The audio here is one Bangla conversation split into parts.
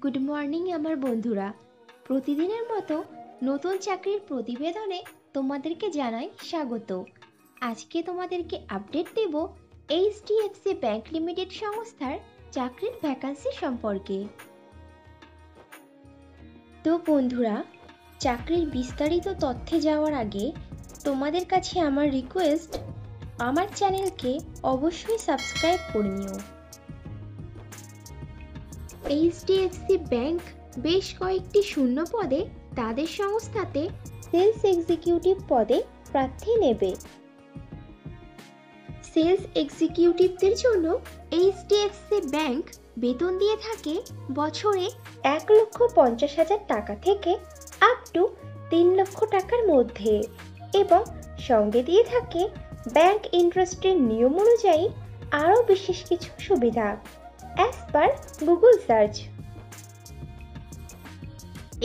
গুড মর্নিং আমার বন্ধুরা। প্রতিদিনের মতো নতুন চাকরির প্রতিবেদনে তোমাদেরকে জানাই স্বাগত। আজকে তোমাদেরকে আপডেট দেব এইচডিএফসি ব্যাংক লিমিটেড সংস্থার চাকরির ভ্যাকান্সি সম্পর্কে। তো বন্ধুরা, চাকরির বিস্তারিত তথ্যে যাওয়ার আগে তোমাদের কাছে আমার রিকোয়েস্ট, আমার চ্যানেলকে অবশ্যই সাবস্ক্রাইব করে নিও। এইচডিএফসি ব্যাংক বেশ কয়েকটি শূন্য পদে তাদের সংস্থাতে সেলস এক্সিকিউটিভ পদে প্রার্থী নেবে। সেলস এক্সিকিউটিভদের জন্য এইচডিএফসি ব্যাংক বেতন দিয়ে থাকে বছরে 1,50,000 টাকা থেকে আপ টু 3 লক্ষ টাকার মধ্যে, এবং সঙ্গে দিয়ে থাকে ব্যাংক ইন্ডাস্ট্রির নিয়ম অনুযায়ী আরও বিশেষ কিছু সুবিধা as per Google search.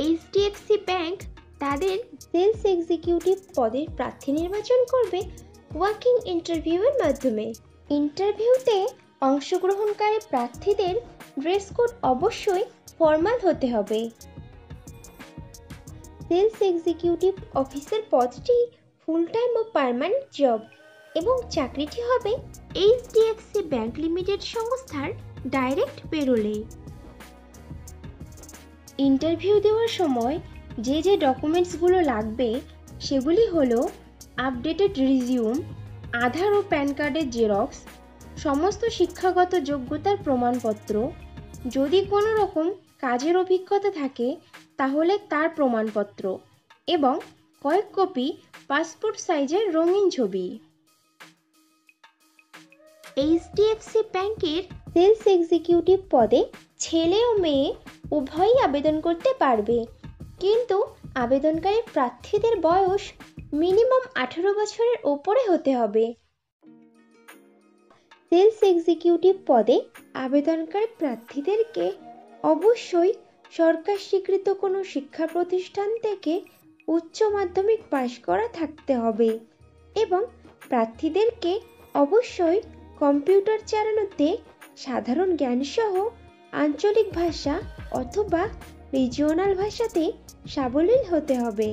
HDFC bank তাদের সেলস এক্সিকিউটিভ পদের প্রার্থী নির্বাচন করবে ওয়াকিং ইন্টারভিউয়ের মাধ্যমে। ইন্টারভিউতে অংশগ্রহণকারী প্রার্থীদের ড্রেস কোড অবশ্যই ফর্মাল হতে হবে। সেলস এক্সিকিউটিভ অফিসার পদটি ফুল টাইম ও পার্মানেন্ট জব, এবং চাকরিটি হবে এইচডিএফসি ব্যাংক লিমিটেড সংস্থার ডাইরেক্ট পেরোলে। ইন্টারভিউ দেওয়ার সময় যে যে ডকুমেন্টসগুলো লাগবে সেগুলি হলো আপডেটেড রিজিউম, আধার ও প্যান কার্ডের জেরক্স, সমস্ত শিক্ষাগত যোগ্যতার প্রমাণপত্র, যদি কোনো রকম কাজের অভিজ্ঞতা থাকে তাহলে তার প্রমাণপত্র, এবং কয়েক কপি পাসপোর্ট সাইজের রঙিন ছবি। এইচডিএফসি ব্যাংকের সেলস এক্সিকিউটিভ পদে ছেলে ও মেয়ে উভয়ই আবেদন করতে পারবে, কিন্তু আবেদনকারী প্রার্থীদের বয়স মিনিমাম 18 বছরের ওপরে হতে হবে। সেলস এক্সিকিউটিভ পদে আবেদনকারী প্রার্থীদেরকে অবশ্যই সরকার স্বীকৃত কোনো শিক্ষা প্রতিষ্ঠান থেকে উচ্চ মাধ্যমিক পাশ করা থাকতে হবে, এবং প্রার্থীদেরকে অবশ্যই কম্পিউটার চালানোতে সাধারণ জ্ঞানসহ আঞ্চলিক ভাষা অথবা রিজিওনাল ভাষাতে সাবলীল হতে হবে।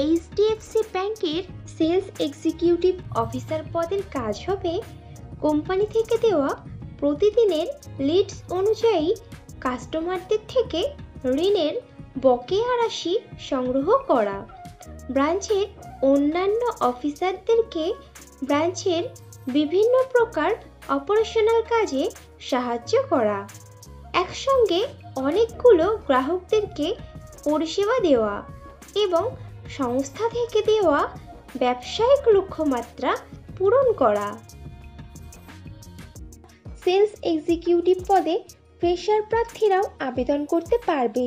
এইচডিএফসি ব্যাংকের সেলস এক্সিকিউটিভ অফিসার পদের কাজ হবে কোম্পানি থেকে দেওয়া প্রতিদিনের লিডস অনুযায়ী কাস্টমারদের থেকে ঋণের বকেয়া রাশি সংগ্রহ করা, ব্রাঞ্চের অন্যান্য অফিসারদেরকে ব্রাঞ্চের বিভিন্ন প্রকার অপারেশনাল কাজে সাহায্য করা, একসঙ্গে অনেকগুলো গ্রাহকদেরকে পরিষেবা দেওয়া, এবং সংস্থা থেকে দেওয়া ব্যবসায়িক লক্ষ্যমাত্রা পূরণ করা। সেলস এক্সিকিউটিভ পদে ফ্রেশার প্রার্থীরাও আবেদন করতে পারবে,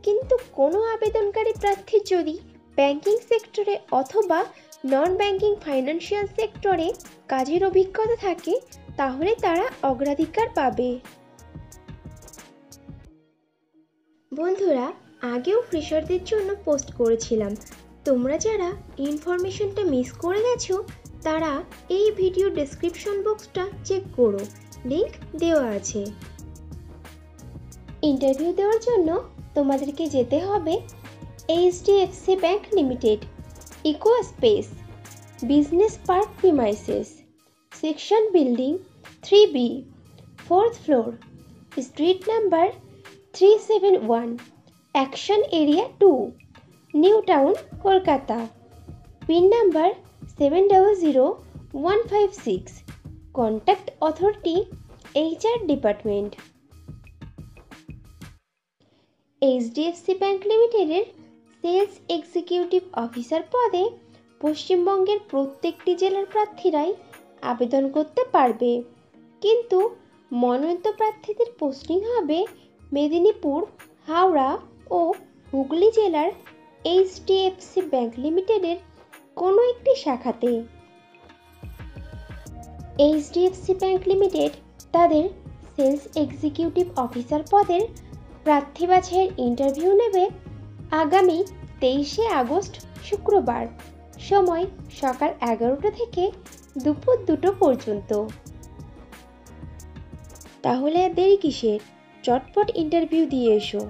কিন্তু কোনো আবেদনকারী প্রার্থীর যদি ব্যাংকিং সেক্টরে অথবা নন ব্যাংকিং ফাইন্যান্সিয়াল সেক্টরে কাজের অভিজ্ঞতা থাকে তাহলে তারা অগ্রাধিকার পাবে। বন্ধুরা, আগেও ফ্রেশারদের জন্য পোস্ট করেছিলাম, তোমরা যারা ইনফরমেশনটা মিস করে গেছো তারা এই ভিডিও ডেসক্রিপশন বক্সটা চেক করো, লিংক দেওয়া আছে। ইন্টারভিউ দেওয়ার জন্য তোমাদেরকে যেতে হবে HDFC bank limited, eco space, business park premises, section building 3B, 4th floor, street number 371, action area 2, new town, Kolkata, pin number 700156, contact authority HR department. HDFC bank লিমিটেডের সেলস এক্সিকিউটিভ অফিসার পদে পশ্চিমবঙ্গের প্রত্যেকটি জেলার প্রার্থীরাই আবেদন করতে পারবে, কিন্তু মনোনীত প্রার্থীদের পোস্টিং হবে মেদিনীপুর, হাওড়া ও হুগলি জেলার এইচডিএফসি ব্যাংক লিমিটেডের কোনো একটি শাখাতে। এইচডিএফসি ব্যাংক লিমিটেড তাদের সেলস এক্সিকিউটিভ অফিসার পদের প্রার্থী বাছাইয়ের ইন্টারভিউ নেবে আগামী 23শে আগস্ট শুক্রবার, সময় সকাল 11টা থেকে দুপুর 2টো পর্যন্ত। তাহলে আর দেরি কিসের? চটপট ইন্টারভিউ দিয়ে এসো।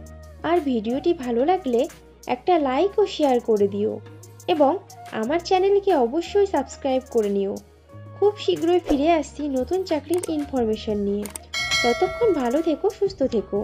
আর ভিডিওটি ভালো লাগলে একটা লাইক ও শেয়ার করে দিও এবং আমার চ্যানেলকে অবশ্যই সাবস্ক্রাইব করে নিও। খুব শীঘ্রই ফিরে আসছি নতুন চাকরির ইনফরমেশন নিয়ে। ততক্ষণ ভালো থেকো, সুস্থ থেকো।